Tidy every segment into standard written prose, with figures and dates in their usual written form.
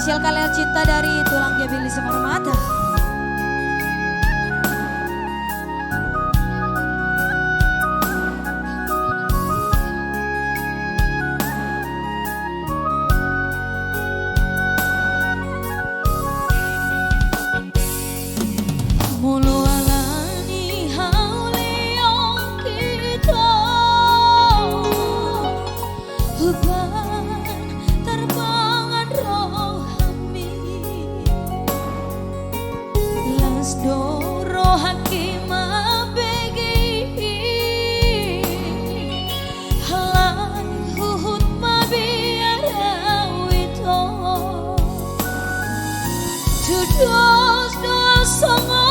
Spesial kalian cinta dari Tulang Gebili Semarmata. Doro hakima begi halai huhut mabiara wito tudos doa songo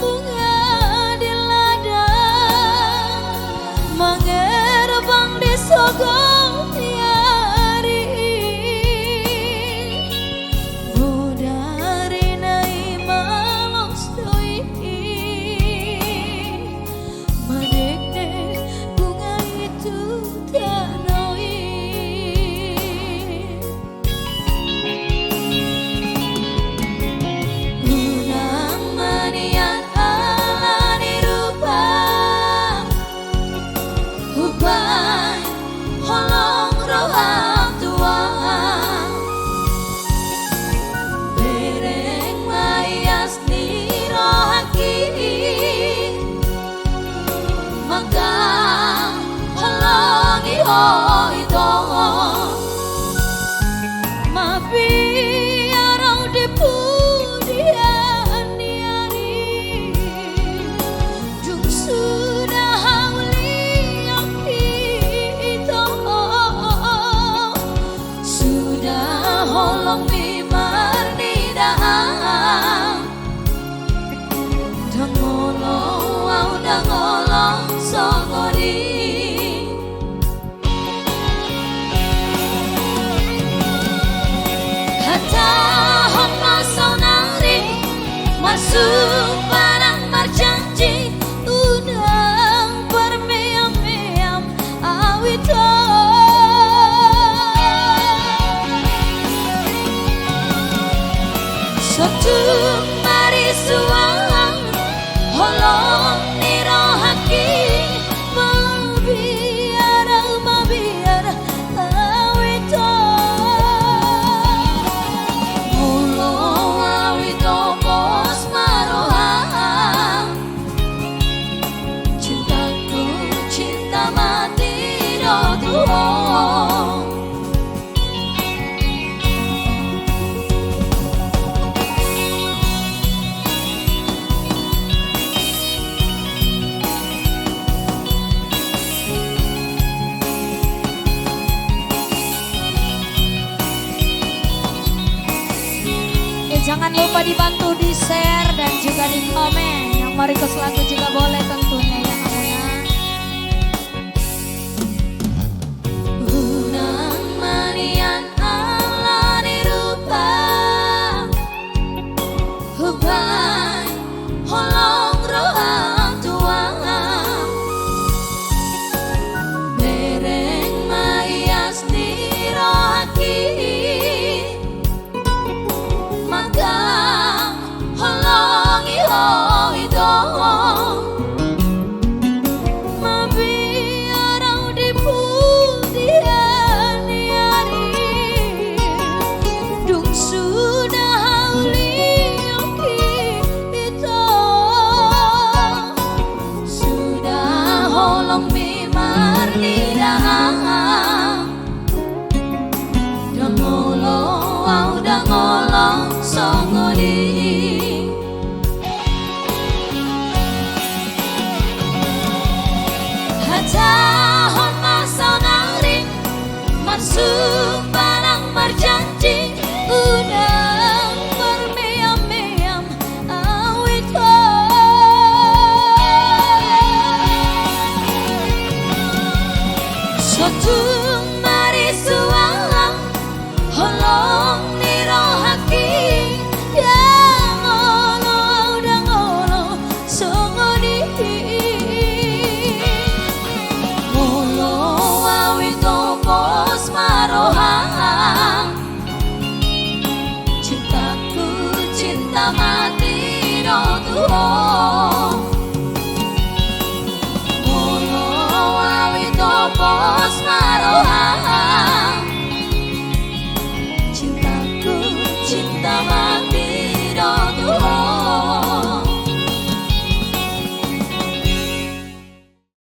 bunga di ladang mangerbang di sogong tiari budari naima masuk barang berjanji udang bermeam-meam awito satu mari suang holong niro haki mabiar awito mulo awito Jangan lupa dibantu di share dan juga di komen. Yang mau request lagu juga boleh tentunya ya kamu ya. Unang manian ala nirupa huban holong rohang tuang bereng mayas nirohaki holongi hoi dong mabiarau di pudian yari dung sudah hauli oki itu sudah holong mimar lidang dangolo au dangolo songodi tahun masa nangring masuk barang berjanji udang bermeam-meam awito suatu mari suang holong niro haki dangolo songodi tama